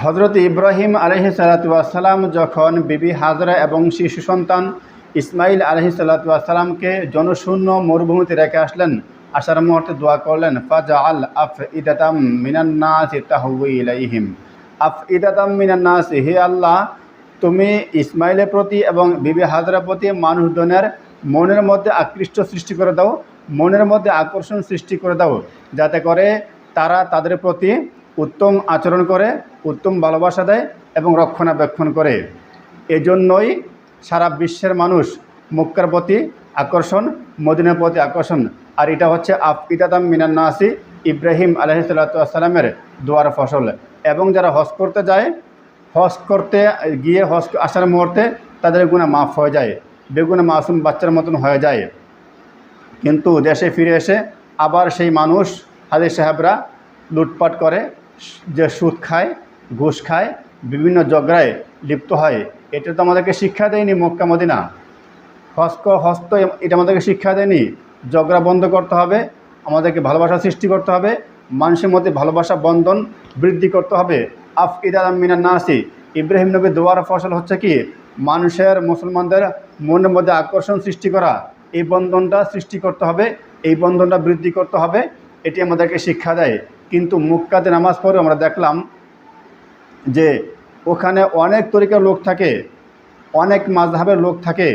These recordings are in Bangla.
হজরত ইব্রাহিম আলাইহিস সালাতু ওয়াস সালাম যখন বিবি হাজরা এবং শিশু সন্তান ইসমাইল আলাইহিস সালাতু ওয়াস সালামকে জনশূন্য মরুভূমিতে রেখে আসলেন, আসার মুহূর্তে দোয়া করলেন, ফাজআল আফইদাতাম মিনান নাসি তাহওয়ি ইলাইহিম। আফইদাতাম মিনান নাসি, হে আল্লাহ, তুমি ইসমাইলের প্রতি এবং বিবি হাজরার প্রতি মানুষজনের মনের মধ্যে আকৃষ্ট সৃষ্টি করে দাও, মনের মধ্যে আকর্ষণ সৃষ্টি করে দাও, যাতে করে তারা তাদের প্রতি উত্তম আচরণ করে, উত্তম ভালোবাসা দেয় এবং রক্ষণাবেক্ষণ করে। এজন্যই সারা বিশ্বের মানুষ মক্কার প্রতি আকর্ষণ, মদিনার প্রতি আকর্ষণ। আর এটা হচ্ছে আফইদাতাম মিনান নাসি, ইব্রাহিম আলাইহিস সালাতু ওয়াস সালামের দোয়ার ফসল। এবং যারা হজ করতে যায়, হজ করতে গিয়ে হজ আসার মুহূর্তে তাদের গুনাহ মাফ হয়ে যায়, বেগুনা মাসুম বাচ্চার মতন হয়ে যায়। কিন্তু দেশে ফিরে এসে আবার সেই মানুষ হাজী সাহেবরা লুটপাট করে, যে সুদ খায়, ঘুষ খায়, বিভিন্ন ঝগড়ায় লিপ্ত হয়। এটা তো আমাদেরকে শিক্ষা দেয়নি মক্কা মদিনা। হজ তো এটা আমাদেরকে শিক্ষা দেয়নি। ঝগড়া বন্ধ করতে হবে, আমাদেরকে ভালোবাসা সৃষ্টি করতে হবে, মানুষের মধ্যে ভালোবাসা বন্ধন বৃদ্ধি করতে হবে। আফইদাতাম মিনান নাসি, ইব্রাহিম নবীর দোয়ার ফসল হচ্ছে কি, মানুষের, মুসলমানদের মনের মধ্যে আকর্ষণ সৃষ্টি করা। এই বন্ধনটা সৃষ্টি করতে হবে, এই বন্ধনটা বৃদ্ধি করতে হবে, এটি আমাদেরকে শিক্ষা দেয়। কিন্তু মক্কাতে নামাজ পড়ে আমরা দেখলাম যে ওখানে অনেক তরিকার লোক থাকে, অনেক মাযহাবের লোক থাকে,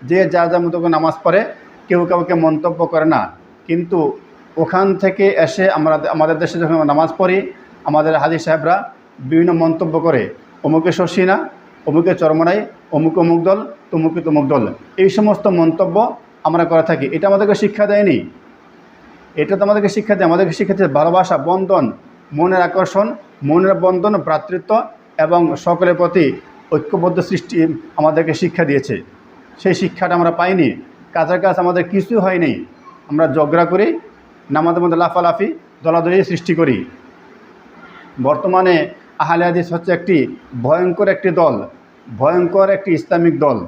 যে যার যার মতো করে নামাজ পড়ে, কেউ কাউকে মন্তব্য করে না। কিন্তু ওখান থেকে এসে আমাদের দেশে যখন নামাজ পড়ি, আমাদের হাজী সাহেবরা বিভিন্ন মন্তব্য করে, অমুকে শশী না, অমুকে চরমনাই, অমুক অমুক দল, তমুকে তমুক দল, এই সমস্ত মন্তব্য আমরা করে থাকি। এটা আমাদেরকে শিক্ষা দেয়নি। এটা তো আমাদেরকে শিক্ষা দেয়, আমাদেরকে শিক্ষা দেয় ভালোবাসা, বন্ধন, মনের আকর্ষণ, মনের বন্ধন, ভ্রাতৃত্ব এবং সকলের প্রতি ঐক্যবদ্ধ সৃষ্টি আমাদেরকে শিক্ষা দিয়েছে। সেই শিক্ষাটা আমরা পাইনি। কাজের কাজ আমাদের কিছু হয়নি। আমরা ঝগড়া করি, নামাজের মধ্যে লাফালাফি, দলাদলি সৃষ্টি করি। বর্তমানে আহলে হাদিস হচ্ছে একটি ভয়ঙ্কর একটি দল, ভয়ঙ্কর একটি ইসলামিক দল,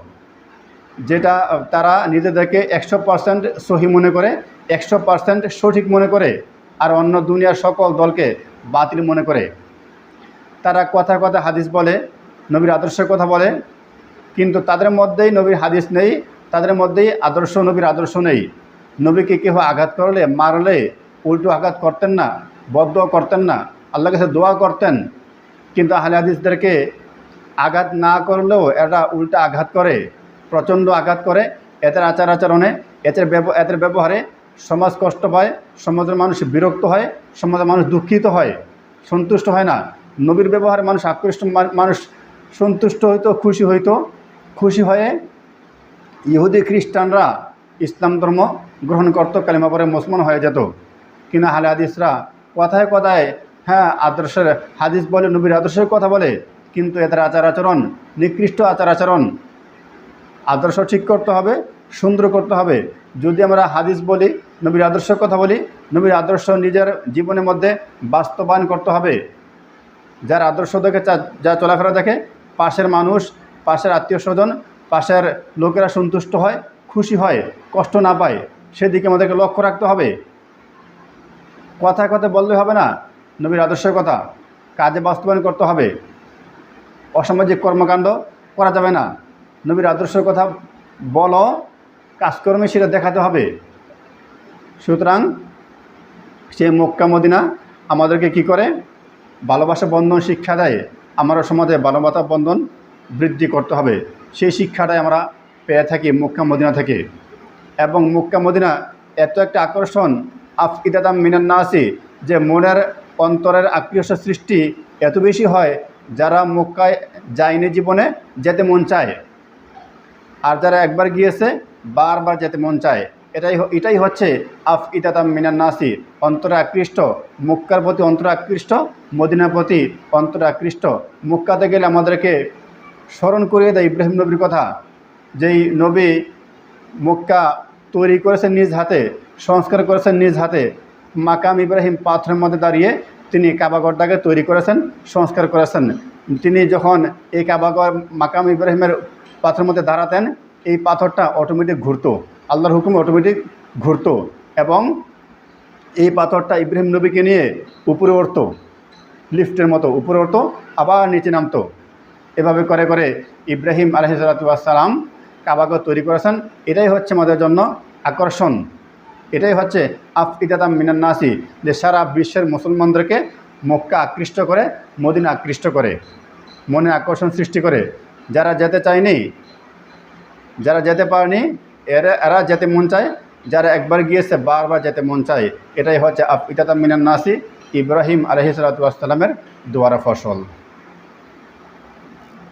যেটা তারা নিজেদেরকে 100% সহি মনে করে, 100% সঠিক মনে করে, আর অন্য দুনিয়ার সকল দলকে বাতিল মনে করে। তারা কথা কথা হাদিস বলে, নবীর আদর্শের কথা বলে, কিন্তু তাদের মধ্যেই নবীর হাদিস নেই, তাদের মধ্যেই আদর্শ, নবীর আদর্শ নেই। নবীকে কেউ আঘাত করলে, মারলে উল্টো আঘাত করতেন না, বদদোয়া করতেন না, আল্লাহর কাছে দোয়া করতেন। কিন্তু আহলে হাদিসদেরকে আঘাত না করলেও এরা উল্টা আঘাত করে, প্রচণ্ড আঘাত করে। এদের আচার আচরণে, এদের ব্যবহারে সমাজ কষ্ট পায়, সমাজের মানুষ বিরক্ত হয়, সমাজের মানুষ দুঃখিত হয়, সন্তুষ্ট হয় না। নবীর ব্যবহারে মানুষ আকৃষ্ট, মানুষ সন্তুষ্ট হইতো, খুশি হয়ে ইহুদি খ্রিস্টানরা ইসলাম ধর্ম গ্রহণ করত, কালিমা পরে মুসলমান হয়ে যেত। কিন্তু আহলে হাদিসরা কথায় কথায় আদর্শের হাদিস বলে, নবীর আদর্শের কথা বলে, কিন্তু এদের আচার আচরণ নিকৃষ্ট আচার আচরণ। আদর্শ ঠিক করতে হবে, সুন্দর করতে হবে। যদি আমরা হাদিস বলি, নবীর আদর্শের কথা বলি, নবীর আদর্শ নিজের জীবনের মধ্যে বাস্তবায়ন করতে হবে। যার আদর্শ দেখে, যা চলাফেরা দেখে, পাশের মানুষ, পাশের আত্মীয় স্বজন, পাশের লোকেরা সন্তুষ্ট হয়, খুশি হয়, কষ্ট না পায়, সেদিকে আমাদেরকে লক্ষ্য রাখতে হবে। কথা কথা বললে হবে না, নবীর আদর্শের কথা কাজে বাস্তবায়ন করতে হবে। অসামাজিক কর্মকাণ্ড করা যাবে না। নবীর আদর্শের কথা বলো, কাজকর্মে সেটা দেখাতে হবে। সুতরাং সে মক্কা মদিনা আমাদেরকে কি করে, ভালোবাসা বন্ধন শিক্ষা দেয়। আমরা সমাজে ভালোবাসা বন্ধন বৃদ্ধি করতে হবে। সেই শিক্ষাটাই আমরা পেয়ে থাকি মক্কা মদিনা থেকে। এবং মক্কা মদিনা এত একটা আকর্ষণ, আফইদাতাম মিনান নাসি, যে মনের অন্তরের আকর্ষণ সৃষ্টি এত বেশি হয়, যারা মক্কায় যায়নি জীবনে যেতে মন চায়, আর যারা একবার গিয়েছে বারবার যেতে মন চায়। এটাই হচ্ছে আফইদাতাম মিনান নাসি, অন্তরে আকৃষ্ট, মক্কার প্রতি অন্তরে আকৃষ্ট, মদিনার প্রতি অন্তরে আকৃষ্ট। মক্কাতে গেলে আমাদেরকে স্মরণ করিয়ে দেয় ইব্রাহিম নবীর কথা, যেই নবী মক্কা তৈরি করেছেন নিজ হাতে, সংস্কার করেছেন নিজ হাতে। মাকাম ইব্রাহিম পাথরের মধ্যে দাঁড়িয়ে তিনি কাবাগরটাকে তৈরি করেছেন, সংস্কার করেছেন। তিনি যখন এই কাবাগর মাকাম ইব্রাহিমের পাথরের মধ্যে দাঁড়াতেন, এই পাথরটা অটোমেটিক ঘুরতো, আল্লাহর হুকুমে অটোমেটিক ঘুরতো, এবং এই পাথরটা ইব্রাহিম নবীকে নিয়ে উপরে উঠতো, লিফটের মতো উপরে উঠতো, আবার নিচে নামতো। এভাবে করে করে ইব্রাহিম আলাইহিসসালাম কাবাকে তৈরি করেছেন। এটাই হচ্ছে আমাদের জন্য আকর্ষণ, এটাই হচ্ছে আফইদাতাম মিনান নাসি, যে সারা বিশ্বের মুসলমানদেরকে মক্কা আকৃষ্ট করে, মদিনা আকৃষ্ট করে, মনে আকর্ষণ সৃষ্টি করে। যারা যেতে চায়নি, যারা যেতে পারেনি, এরা যেতে মন চায়, যারা একবার গিয়েছে বারবার যেতে মন চায়। এটাই হচ্ছে আফইদাতাম মিনান নাসি, ইব্রাহিম আলাইহিসসালামের দোয়ারা ফসল।